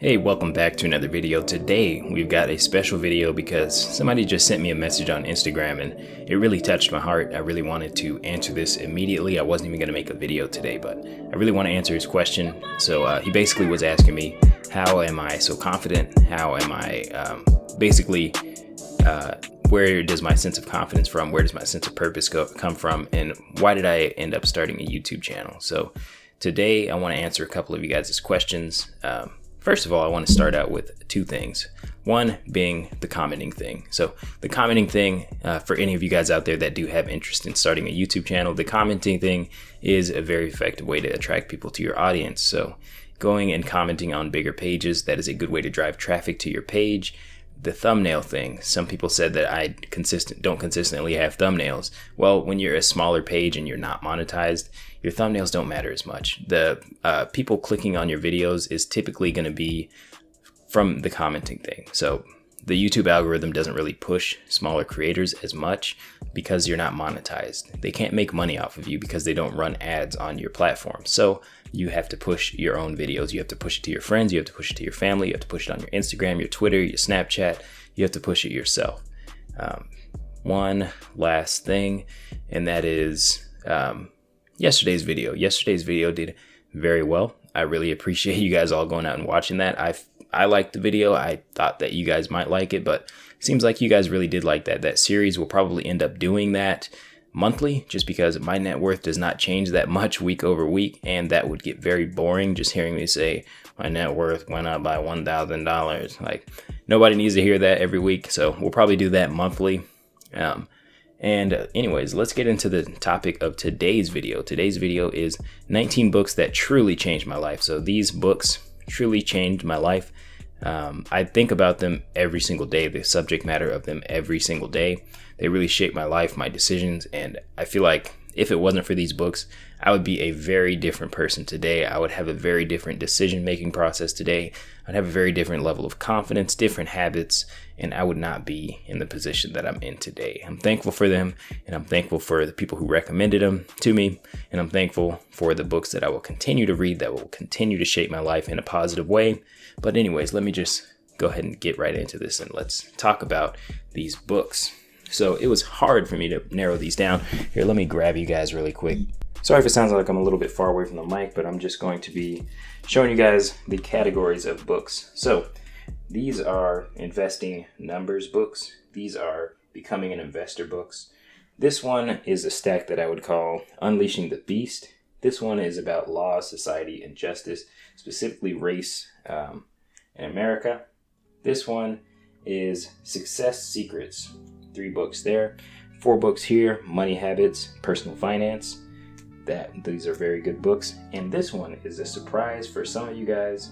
Hey, welcome back to another video. Today we've got a special video because somebody just sent me a message on Instagram and it really touched my heart. I really wanted to answer this immediately. I wasn't even going to make a video today, but I really want to answer his question. So he basically was asking me, how am I so confident? How am I where does my sense of confidence from? Where does my sense of purpose come from? And why did I end up starting a YouTube channel? So today I want to answer a couple of you guys' questions. First of all, I want to start out with two things. One being the commenting thing. So the commenting thing, for any of you guys out there that do have interest in starting a YouTube channel, the commenting thing is a very effective way to attract people to your audience. So going and commenting on bigger pages, that is a good way to drive traffic to your page. The thumbnail thing. Some people said that I don't consistently have thumbnails. Well, when you're a smaller page and you're not monetized, your thumbnails don't matter as much. The people clicking on your videos is typically going to be from the commenting thing. So the YouTube algorithm doesn't really push smaller creators as much because you're not monetized. They can't make money off of you because they don't run ads on your platform. So you have to push your own videos. You have to push it to your friends. You have to push it to your family. You have to push it on your Instagram, your Twitter, your Snapchat. You have to push it yourself. One last thing, and that is yesterday's video. Yesterday's video did very well. I really appreciate you guys all going out and watching that. I liked the video. I thought that you guys might like it, but it seems like you guys really did like that. That series will probably end up doing that monthly just because my net worth does not change that much week over week, and that would get very boring just hearing me say my net worth went up by $1,000. Like, nobody needs to hear that every week, so we'll probably do that monthly. Anyways, let's get into the topic of today's video. Today's video is 19 books that truly changed my life. So these books truly changed my life. I think about them every single day, the subject matter of them every single day. They really shaped my life, my decisions, and I feel like if it wasn't for these books, I would be a very different person today. I would have a very different decision-making process today. I'd have a very different level of confidence, different habits, and I would not be in the position that I'm in today. I'm thankful for them, and I'm thankful for the people who recommended them to me, and I'm thankful for the books that I will continue to read that will continue to shape my life in a positive way. But anyways, let me just go ahead and get right into this, and let's talk about these books. So it was hard for me to narrow these down. Here, let me grab you guys really quick. Sorry if it sounds like I'm a little bit far away from the mic, but I'm just going to be showing you guys the categories of books. So these are investing numbers books. These are becoming an investor books. This one is a stack that I would call Unleashing the Beast. This one is about law, society, and justice, specifically race in America. This one is Success Secrets. 3 books there. 4 books here, Money Habits, Personal Finance. These are very good books. And this one is a surprise for some of you guys.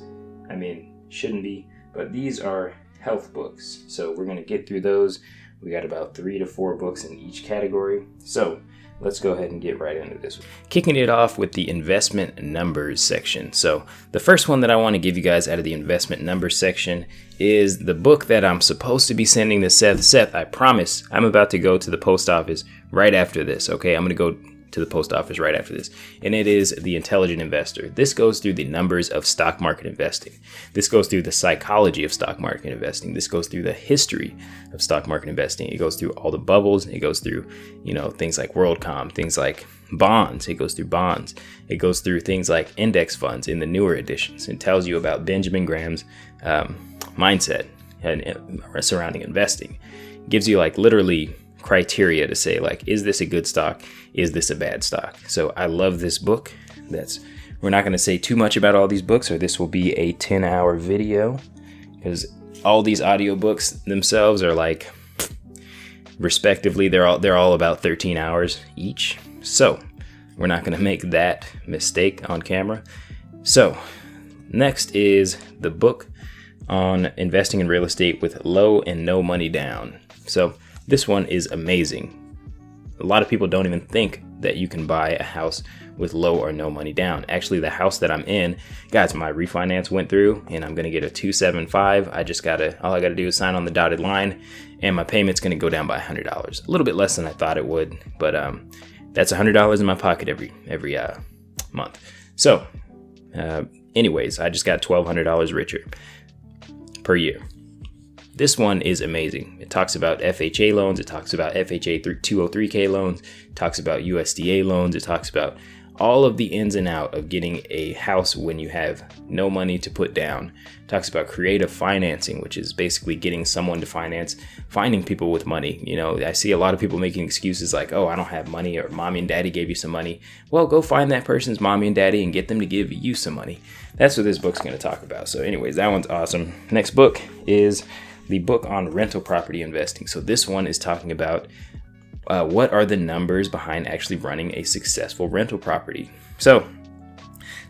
I mean, shouldn't be, but these are health books. So we're going to get through those. We got about 3 to 4 books in each category. So let's go ahead and get right into this. Kicking it off with the investment numbers section. So the first one that I want to give you guys out of the investment numbers section is the book that I'm supposed to be sending to Seth. Seth, I promise I'm about to go to the post office right after this. Okay, I'm going to go to the post office right after this. And it is The Intelligent Investor. This goes through the numbers of stock market investing. This goes through the psychology of stock market investing. This goes through the history of stock market investing. It goes through all the bubbles. It goes through, things like WorldCom, things like bonds. It goes through bonds. It goes through things like index funds in the newer editions. It tells you about Benjamin Graham's mindset and surrounding investing. It gives you literally criteria to say is this a good stock? Is this a bad stock? So I love this book. We're not going to say too much about all these books, or this will be a 10-hour video, because all these audiobooks themselves are respectively, they're all about 13 hours each. So we're not going to make that mistake on camera. So next is the book on investing in real estate with low and no money down. So this one is amazing. A lot of people don't even think that you can buy a house with low or no money down. Actually, the house that I'm in, guys, my refinance went through and I'm going to get a 275. All I got to do is sign on the dotted line and my payment's going to go down by $100. A little bit less than I thought it would, but that's $100 in my pocket every month. So Anyways, I just got $1,200 richer per year. This one is amazing. It talks about FHA loans. It talks about FHA 203K loans. It talks about USDA loans. It talks about all of the ins and out of getting a house when you have no money to put down. It talks about creative financing, which is basically getting someone to finance, finding people with money. You know, I see a lot of people making excuses like, oh, I don't have money, or mommy and daddy gave you some money. Well, go find that person's mommy and daddy and get them to give you some money. That's what this book's going to talk about. So anyways, that one's awesome. Next book is the book on rental property investing. So this one is talking about what are the numbers behind actually running a successful rental property. So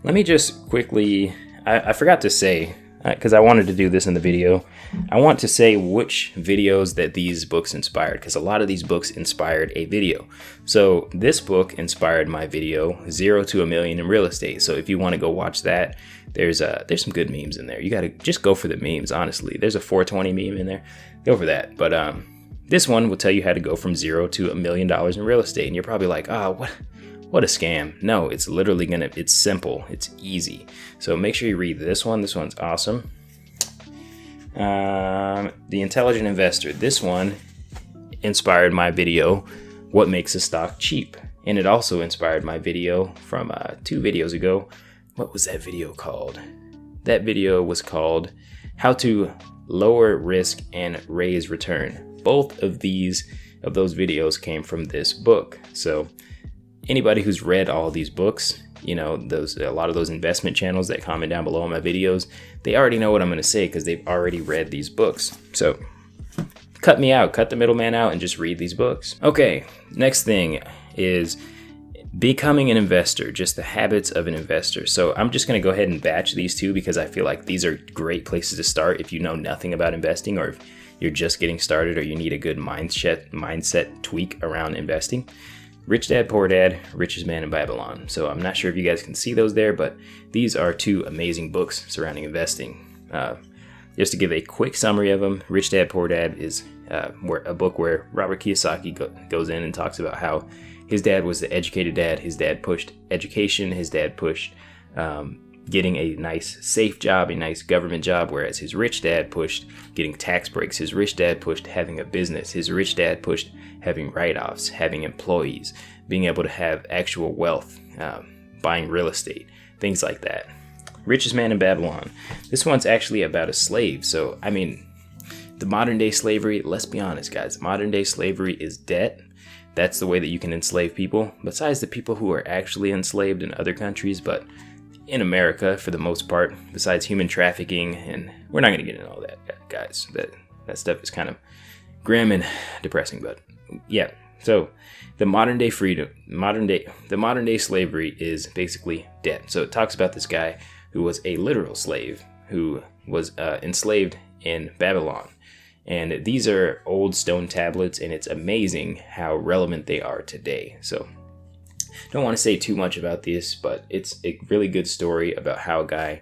let me just quickly, I forgot to say, because I wanted to do this in the video, I want to say which videos that these books inspired, because a lot of these books inspired a video. So this book inspired my video, 0 to $1 Million in Real Estate. So if you want to go watch that, there's some good memes in there. You got to just go for the memes, honestly. There's a 420 meme in there. Go for that. But this one will tell you how to go from 0 to $1 million in real estate. And you're probably like, what a scam. No, it's literally it's simple. It's easy. So make sure you read this one. This one's awesome. The Intelligent Investor. This one inspired my video, What Makes a Stock Cheap? And it also inspired my video from 2 videos ago. What was that video called? That video was called How to Lower Risk and Raise Return. Both of those videos came from this book. So anybody who's read all of these books, you know, a lot of those investment channels that comment down below on my videos, they already know what I'm going to say because they've already read these books. So cut me out, cut the middleman out, and just read these books. Okay, next thing is becoming an investor, just the habits of an investor. So I'm just going to go ahead and batch these 2 because I feel like these are great places to start if you know nothing about investing, or if you're just getting started, or you need a good mindset tweak around investing. Rich Dad, Poor Dad, Richest Man in Babylon. So I'm not sure if you guys can see those there, but these are 2 amazing books surrounding investing. Just to give a quick summary of them, Rich Dad, Poor Dad is a book where Robert Kiyosaki goes in and talks about how his dad was the educated dad. His dad pushed education. His dad pushed getting a nice, safe job, a nice government job, whereas his rich dad pushed getting tax breaks. His rich dad pushed having a business. His rich dad pushed having write-offs, having employees, being able to have actual wealth, buying real estate, things like that. Richest Man in Babylon. This one's actually about a slave. So, I mean, the modern day slavery, let's be honest, guys, modern day slavery is debt. That's the way that you can enslave people, besides the people who are actually enslaved in other countries. But in America, for the most part, besides human trafficking, and we're not going to get into all that, guys. That stuff is kind of grim and depressing, but yeah. So the modern day slavery is basically debt. So it talks about this guy who was a literal slave, who was enslaved in Babylon. And these are old stone tablets, and it's amazing how relevant they are today. So don't want to say too much about this, but it's a really good story about how a guy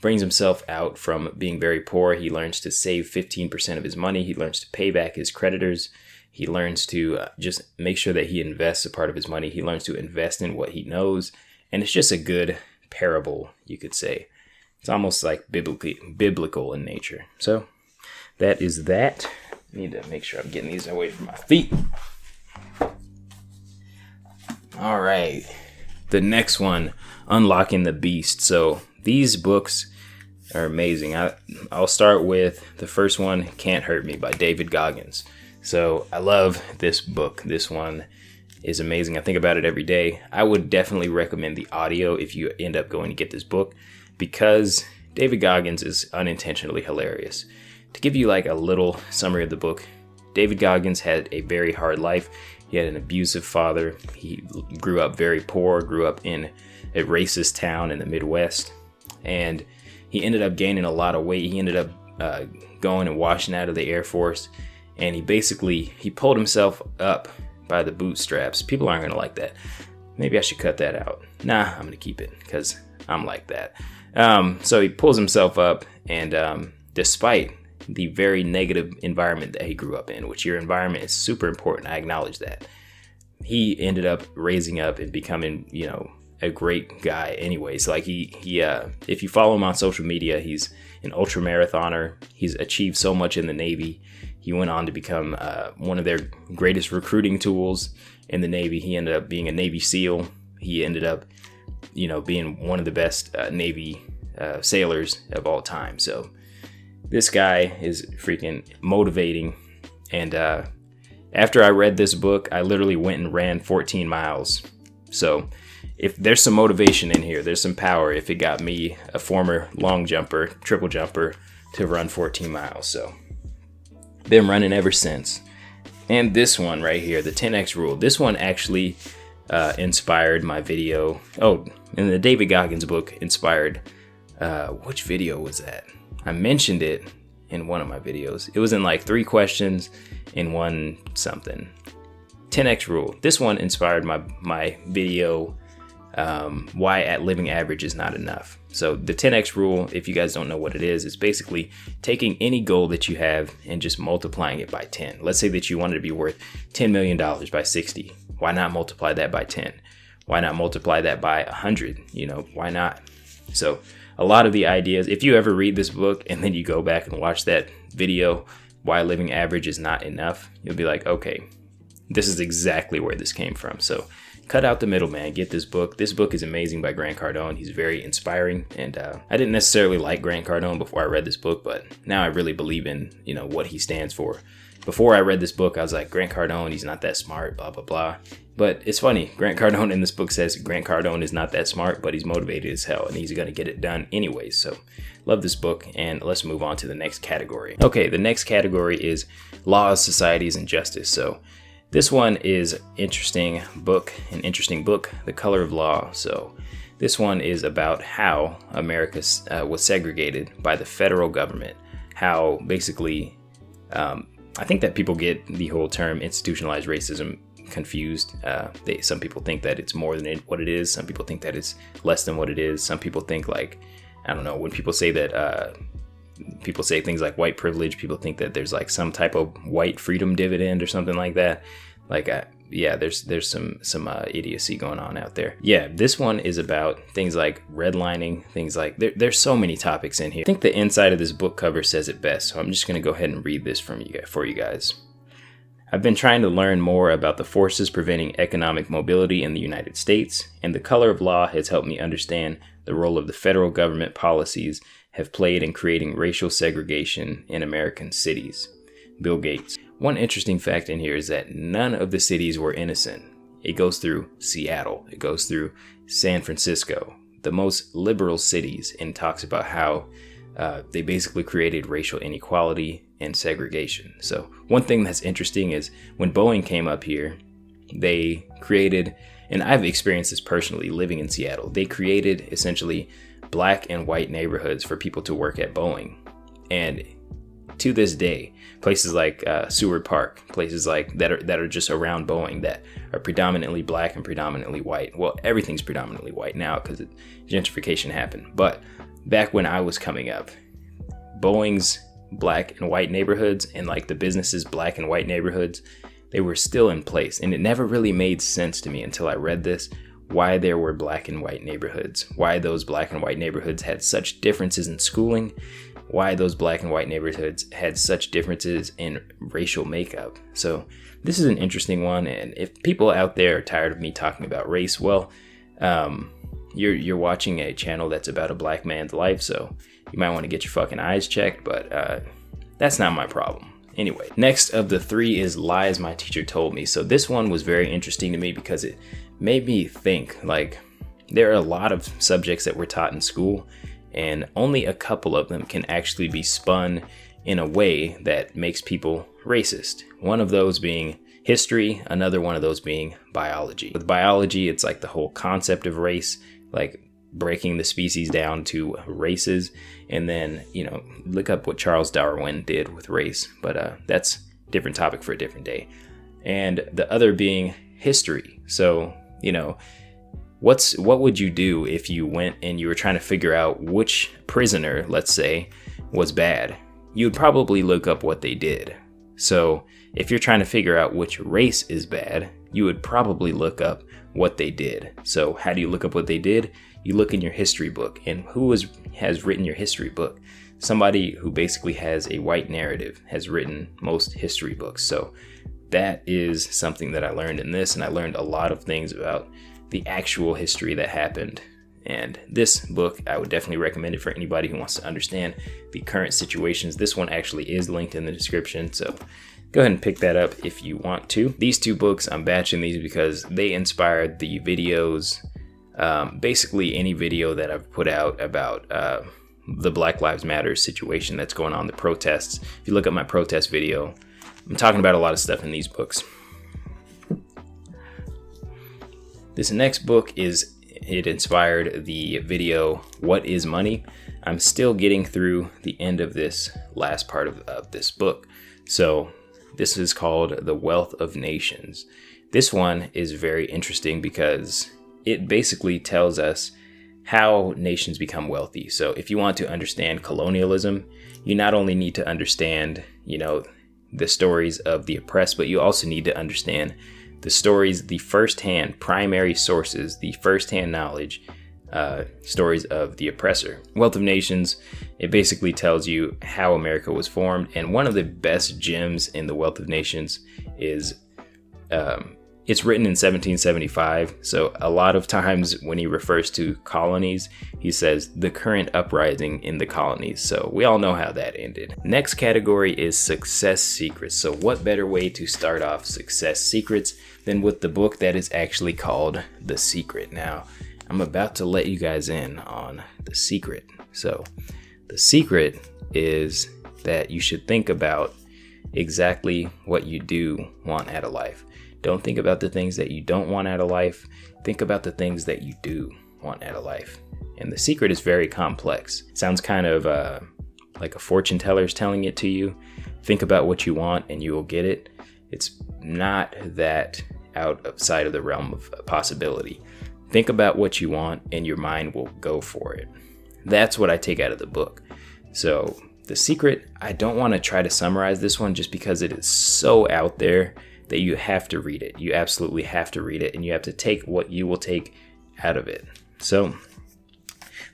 brings himself out from being very poor. He learns to save 15% of his money. He learns to pay back his creditors. He learns to just make sure that he invests a part of his money. He learns to invest in what he knows. And it's just a good parable, you could say. It's almost like biblical in nature. So that is that. I need to make sure I'm getting these away from my feet. All right. The next one, Unlocking the Beast. So these books are amazing. I'll start with the first one, Can't Hurt Me by David Goggins. So I love this book. This one is amazing. I think about it every day. I would definitely recommend the audio if you end up going to get this book, because David Goggins is unintentionally hilarious. To give you like a little summary of the book, David Goggins had a very hard life. He had an abusive father. He grew up very poor, grew up in a racist town in the Midwest, and he ended up gaining a lot of weight. He ended up going and washing out of the Air Force, and he pulled himself up by the bootstraps. People aren't going to like that. Maybe I should cut that out. Nah, I'm going to keep it because I'm like that. So he pulls himself up, and despite the very negative environment that he grew up in, which your environment is super important, I acknowledge that, he ended up raising up and becoming, a great guy anyways. Like he if you follow him on social media, he's an ultra marathoner. He's achieved so much in the Navy. He went on to become one of their greatest recruiting tools in the Navy. He ended up being a Navy SEAL. He ended up, being one of the best Navy sailors of all time. So this guy is freaking motivating. And after I read this book, I literally went and ran 14 miles. So if there's some motivation in here, there's some power if it got me, a former long jumper, triple jumper, to run 14 miles. So been running ever since. And this one right here, the 10X rule, this one actually inspired my video. Oh, and the David Goggins book inspired, which video was that? I mentioned it in one of my videos. It was in like 3 questions in one something. 10X rule. This one inspired my video, why at living average is not enough. So the 10X rule, if you guys don't know what it is basically taking any goal that you have and just multiplying it by 10. Let's say that you wanted to be worth $10 million by 60. Why not multiply that by 10? Why not multiply that by 100? Why not? So a lot of the ideas, if you ever read this book and then you go back and watch that video, why living average is not enough, you'll be like, okay, this is exactly where this came from. So cut out the middleman, get this book. This book is amazing by Grant Cardone. He's very inspiring. And I didn't necessarily like Grant Cardone before I read this book, but now I really believe in, what he stands for. Before I read this book, I was like, Grant Cardone, he's not that smart, blah, blah, blah. But it's funny. Grant Cardone in this book says Grant Cardone is not that smart, but he's motivated as hell and he's going to get it done anyways. So love this book, and let's move on to the next category. Okay, the next category is laws, societies, and justice. So this one is an interesting book, The Color of Law. So this one is about how America was segregated by the federal government. How basically, I think that people get the whole term institutionalized racism confused. Some people think that it's more than what it is. Some people think that it's less than what it is. Some people think like, I don't know, when people say that, people say things like white privilege, people think that there's like some type of white freedom dividend or something like that. Like, yeah, there's some idiocy going on out there. Yeah, this one is about things like redlining, things like, there's so many topics in here. I think the inside of this book cover says it best, so I'm just going to go ahead and read this for you guys. I've been trying to learn more about the forces preventing economic mobility in the United States, and The Color of Law has helped me understand the role of the federal government policies have played in creating racial segregation in American cities. Bill Gates. One interesting fact in here is that none of the cities were innocent. It goes through Seattle. It goes through San Francisco, the most liberal cities, and talks about how they basically created racial inequality and segregation. So one thing that's interesting is when Boeing came up here, they created, and I've experienced this personally living in Seattle, they created essentially black and white neighborhoods for people to work at Boeing. And to this day, places like Seward Park, places like that are just around Boeing that are predominantly black and predominantly white. Well, everything's predominantly white now because gentrification happened. But back when I was coming up, Boeing's black and white neighborhoods and like the businesses' black and white neighborhoods, they were still in place. And it never really made sense to me until I read this, why there were black and white neighborhoods, why those black and white neighborhoods had such differences in schooling, why those black and white neighborhoods had such differences in racial makeup. So this is an interesting one. And if people out there are tired of me talking about race, well, you're watching a channel that's about a black man's life. So you might want to get your fucking eyes checked, but that's not my problem. Anyway, next of the 3 is lies my teacher told me. So this one was very interesting to me because it made me think, like, there are a lot of subjects that we're taught in school, and only a couple of them can actually be spun in a way that makes people racist. One of those being history, another one of those being biology. With biology, it's like the whole concept of race, like breaking the species down to races. And then, look up what Charles Darwin did with race, but that's a different topic for a different day. And the other being history. So, what would you do if you went and you were trying to figure out which prisoner, let's say, was bad? You'd probably look up what they did. So if you're trying to figure out which race is bad, you would probably look up what they did. So how do you look up what they did? You look in your history book. And who has written your history book? Somebody who basically has a white narrative has written most history books. So that is something that I learned in this, and I learned a lot of things about the actual history that happened. And this book, I would definitely recommend it for anybody who wants to understand the current situations. This one actually is linked in the description, so go ahead and pick that up if you want to. These two books, I'm batching these because they inspired the videos, basically any video that I've put out about the Black Lives Matter situation that's going on, the protests. If you look at my protest video, I'm talking about a lot of stuff in these books. This next book it inspired the video, What is Money? I'm still getting through the end of this last part of this book. So this is called The Wealth of Nations. This one is very interesting because it basically tells us how nations become wealthy. So if you want to understand colonialism, you not only need to understand, the stories of the oppressed, but you also need to understand the stories, the firsthand primary sources, the firsthand knowledge, stories of the oppressor. Wealth of Nations, it basically tells you how America was formed. And one of the best gems in the Wealth of Nations is it's written in 1775. So a lot of times when he refers to colonies, he says the current uprising in the colonies. So we all know how that ended. Next category is success secrets. So what better way to start off success secrets than with the book that is actually called The Secret. Now, I'm about to let you guys in on the secret. So the secret is that you should think about exactly what you do want out of life. Don't think about the things that you don't want out of life. Think about the things that you do want out of life. And the secret is very complex. It sounds kind of like a fortune teller is telling it to you. Think about what you want and you will get it. It's not that outside of the realm of possibility. Think about what you want and your mind will go for it. That's what I take out of the book. So The Secret, I don't want to try to summarize this one just because it is so out there that you have to read it. You absolutely have to read it, and you have to take what you will take out of it. So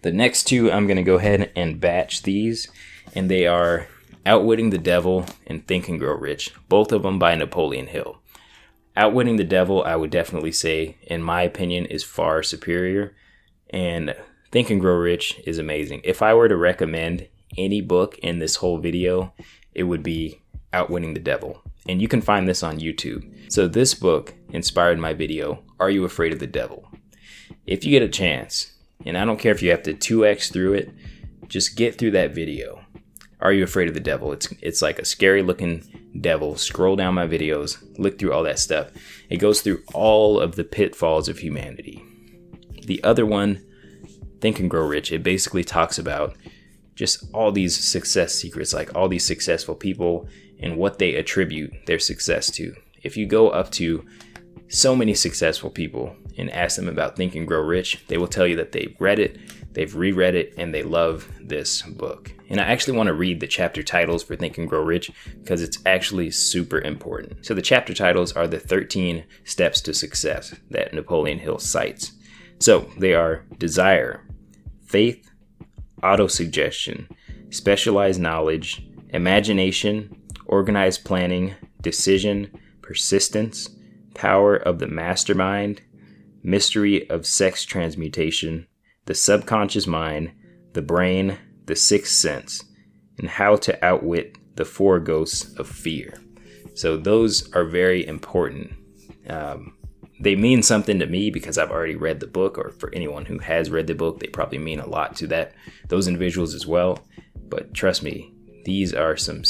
the next two, I'm going to go ahead and batch these, and they are Outwitting the Devil and Think and Grow Rich, both of them by Napoleon Hill. Outwitting the Devil, I would definitely say, in my opinion, is far superior, and Think and Grow Rich is amazing. If I were to recommend any book in this whole video, it would be Outwitting the Devil. And you can find this on YouTube. So this book inspired my video, Are You Afraid of the Devil? If you get a chance, and I don't care if you have to 2x through it, just get through that video. Are You Afraid of the Devil? It's like a scary looking devil. Scroll down my videos, look through all that stuff. It goes through all of the pitfalls of humanity. The other one, Think and Grow Rich, it basically talks about just all these success secrets, like all these successful people and what they attribute their success to. If you go up to so many successful people and ask them about Think and Grow Rich, they will tell you that they've read it, they've reread it, and they love this book. And I actually want to read the chapter titles for Think and Grow Rich because it's actually super important. So the chapter titles are the 13 steps to success that Napoleon Hill cites. So they are desire, faith, autosuggestion, specialized knowledge, imagination, organized planning, decision, persistence, power of the mastermind, mystery of sex transmutation, the subconscious mind, the brain, the sixth sense, and how to outwit the four ghosts of fear. So those are very important. They mean something to me because I've already read the book, or for anyone who has read the book, they probably mean a lot to those individuals as well. But trust me, these are some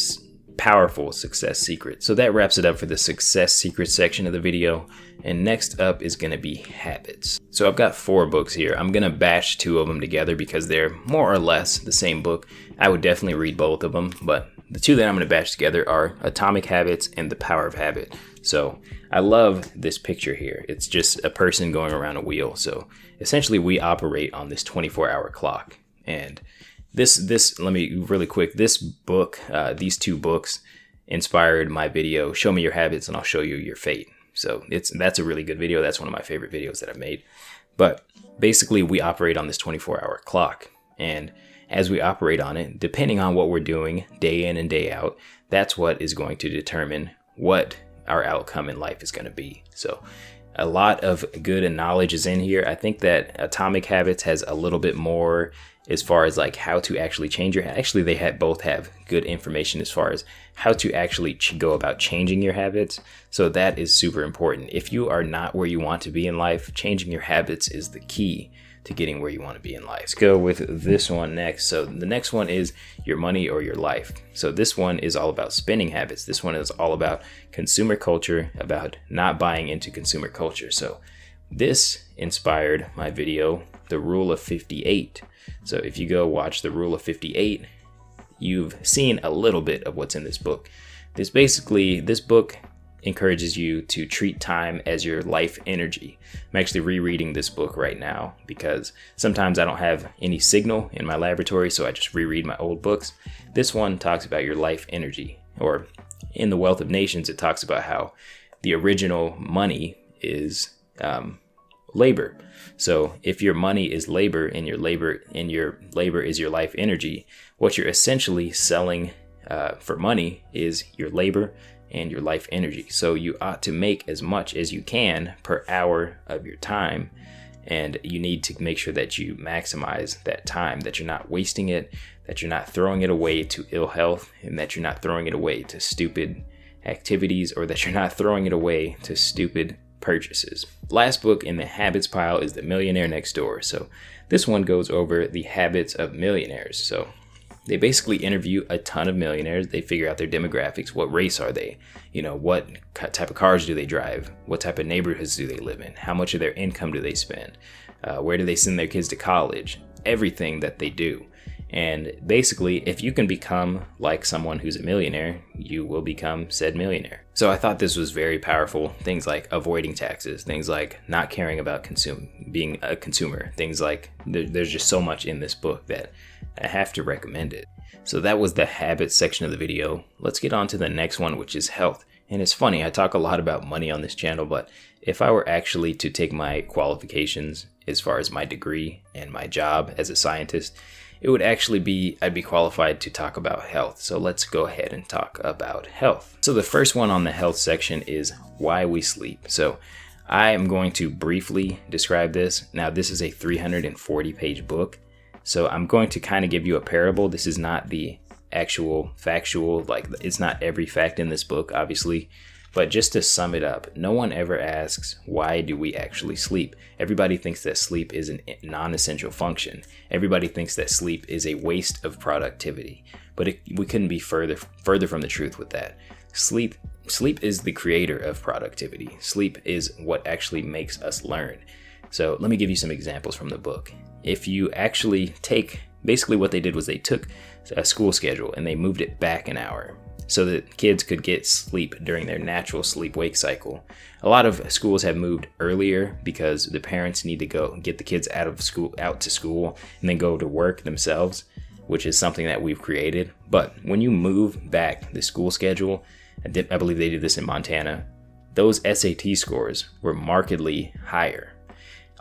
powerful success secrets. So that wraps it up for the success secrets section of the video. And next up is going to be habits. So I've got 4 books here. I'm going to batch 2 of them together because they're more or less the same book. I would definitely read both of them, but the 2 that I'm going to batch together are Atomic Habits and The Power of Habit. So I love this picture here. It's just a person going around a wheel. So essentially we operate on this 24-hour clock. And this, let me really quick, this book, these 2 books, inspired my video, Show Me Your Habits and I'll Show You Your Fate. So that's a really good video. That's one of my favorite videos that I've made. But basically, we operate on this 24-hour clock. And as we operate on it, depending on what we're doing day in and day out, that's what is going to determine what our outcome in life is going to be. So a lot of good knowledge is in here. I think that Atomic Habits has a little bit more as far as like how to actually change your, actually they both have good information as far as how to actually go about changing your habits. So that is super important. If you are not where you want to be in life, changing your habits is the key to getting where you want to be in life. Let's go with this one next. So the next one is Your Money or Your Life. So this one is all about spending habits. This one is all about consumer culture, about not buying into consumer culture. So this inspired my video, The Rule of 58. So if you go watch The Rule of 58, you've seen a little bit of what's in this book. This book encourages you to treat time as your life energy. I'm actually rereading this book right now because sometimes I don't have any signal in my laboratory, so I just reread my old books. This one talks about your life energy, or in The Wealth of Nations, it talks about how the original money is labor. So if your money is labor and your labor is your life energy, what you're essentially selling for money is your labor and your life energy. So you ought to make as much as you can per hour of your time, and you need to make sure that you maximize that time, that you're not wasting it, that you're not throwing it away to ill health, and that you're not throwing it away to stupid activities, or that you're not throwing it away to stupid purchases. Last book in the habits pile is The Millionaire Next Door. So this one goes over the habits of millionaires. So they basically interview a ton of millionaires. They figure out their demographics. What race are they? What type of cars do they drive? What type of neighborhoods do they live in? How much of their income do they spend? Where do they send their kids to college? Everything that they do. And basically, if you can become like someone who's a millionaire, you will become said millionaire. So I thought this was very powerful. Things like avoiding taxes, things like not caring about being a consumer, things like there's just so much in this book that I have to recommend it. So that was the habits section of the video. Let's get on to the next one, which is health. And it's funny, I talk a lot about money on this channel, but if I were actually to take my qualifications as far as my degree and my job as a scientist, it would actually be, I'd be qualified to talk about health. So let's go ahead and talk about health. So the first one on the health section is why we sleep. So I am going to briefly describe this. Now, this is a 340-page book. So I'm going to kind of give you a parable. This is not the actual factual, like it's not every fact in this book, obviously. But just to sum it up, no one ever asks, why do we actually sleep? Everybody thinks that sleep is a non-essential function. Everybody thinks that sleep is a waste of productivity. But we couldn't be further from the truth with that. Sleep is the creator of productivity. Sleep is what actually makes us learn. So let me give you some examples from the book. If you actually basically what they did was they took a school schedule and they moved it back an hour, so that kids could get sleep during their natural sleep-wake cycle. A lot of schools have moved earlier because the parents need to go get the kids out to school, and then go to work themselves, which is something that we've created. But when you move back the school schedule, I believe they did this in Montana, those SAT scores were markedly higher.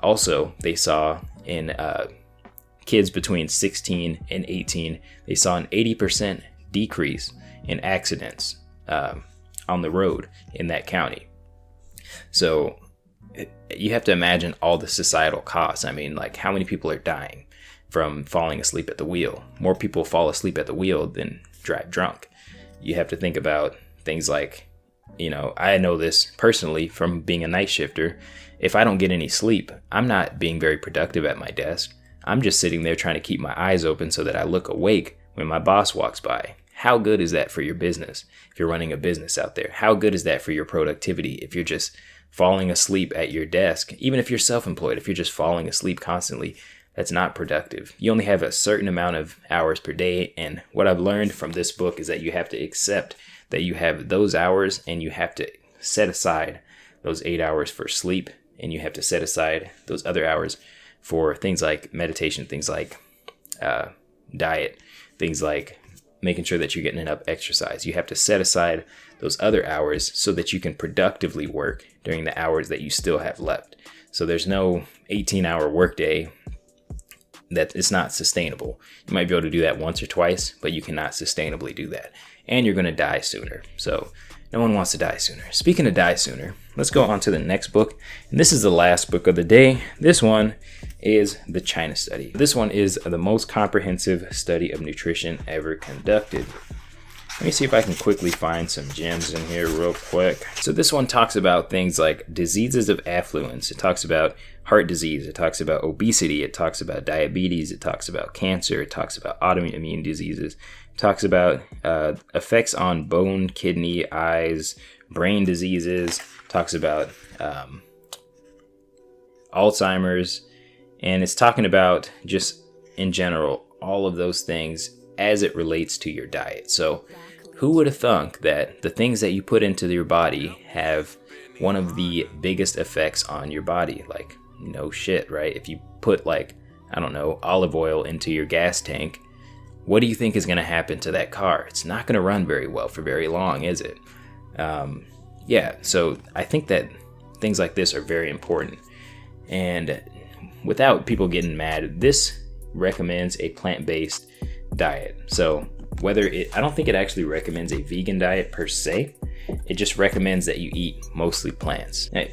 Also, they saw in kids between 16 and 18, they saw an 80% decrease in accidents on the road in that county. So you have to imagine all the societal costs. I mean, like, how many people are dying from falling asleep at the wheel? More people fall asleep at the wheel than drive drunk. You have to think about things like, I know this personally from being a night shifter. If I don't get any sleep, I'm not being very productive at my desk. I'm just sitting there trying to keep my eyes open so that I look awake when my boss walks by. How good is that for your business? If you're running a business out there, how good is that for your productivity? If you're just falling asleep at your desk, even if you're self-employed, if you're just falling asleep constantly, that's not productive. You only have a certain amount of hours per day. And what I've learned from this book is that you have to accept that you have those hours, and you have to set aside those 8 hours for sleep, and you have to set aside those other hours for things like meditation, things like diet, things like making sure that you're getting enough exercise. You have to set aside those other hours so that you can productively work during the hours that you still have left. So there's no 18-hour workday that it's not sustainable. You might be able to do that once or twice, but you cannot sustainably do that. And you're going to die sooner. So no one wants to die sooner. Speaking of die sooner, let's go on to the next book. And this is the last book of the day. This one is the China Study. This one is the most comprehensive study of nutrition ever conducted. Let me see if I can quickly find some gems in here real quick. So this one talks about things like diseases of affluence. It talks about heart disease. It talks about obesity. It talks about diabetes. It talks about cancer. It talks about autoimmune diseases. It talks about effects on bone, kidney, eyes, brain diseases. It talks about Alzheimer's. And it's talking about just in general, all of those things as it relates to your diet. So who would have thunk that the things that you put into your body have one of the biggest effects on your body? Like, no shit, right? If you put like, I don't know, olive oil into your gas tank, what do you think is going to happen to that car? It's not going to run very well for very long, is it? Yeah, so I think that things like this are very important. And without people getting mad, this recommends a plant-based diet. So I don't think it actually recommends a vegan diet per se. It just recommends that you eat mostly plants. Now,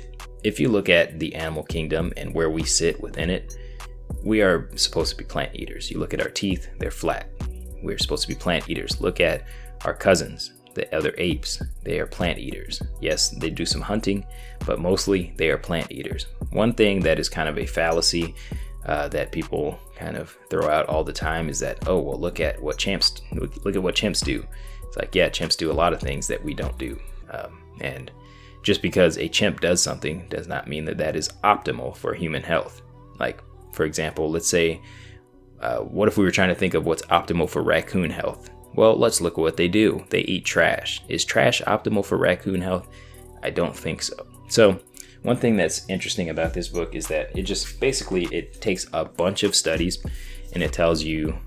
if you look at the animal kingdom and where we sit within it, we are supposed to be plant eaters. You look at our teeth, they're flat. We're supposed to be plant eaters. Look at our cousins, the other apes. They are plant eaters. Yes, they do some hunting, but mostly they are plant eaters. One thing that is kind of a fallacy that people kind of throw out all the time is that, oh, well, look at what chimps do. It's like, yeah, chimps do a lot of things that we don't do. And just because a chimp does something does not mean that that is optimal for human health. Like, for example, let's say, what if we were trying to think of what's optimal for raccoon health? Well, let's look at what they do. They eat trash. Is trash optimal for raccoon health? I don't think so. So one thing that's interesting about this book is that it just basically, it takes a bunch of studies and it tells you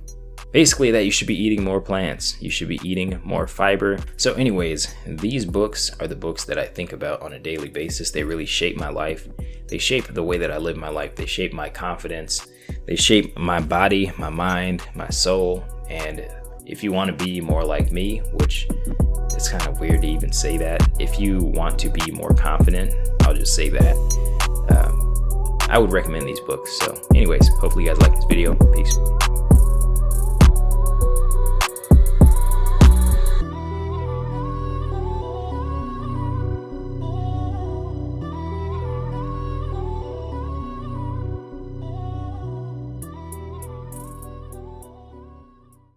basically that you should be eating more plants. You should be eating more fiber. So anyways, these books are the books that I think about on a daily basis. They really shape my life. They shape the way that I live my life. They shape my confidence. They shape my body, my mind, my soul. And if you want to be more like me, which it's kind of weird to even say that, if you want to be more confident, I'll just say that. I would recommend these books. So anyways, hopefully you guys like this video. Peace.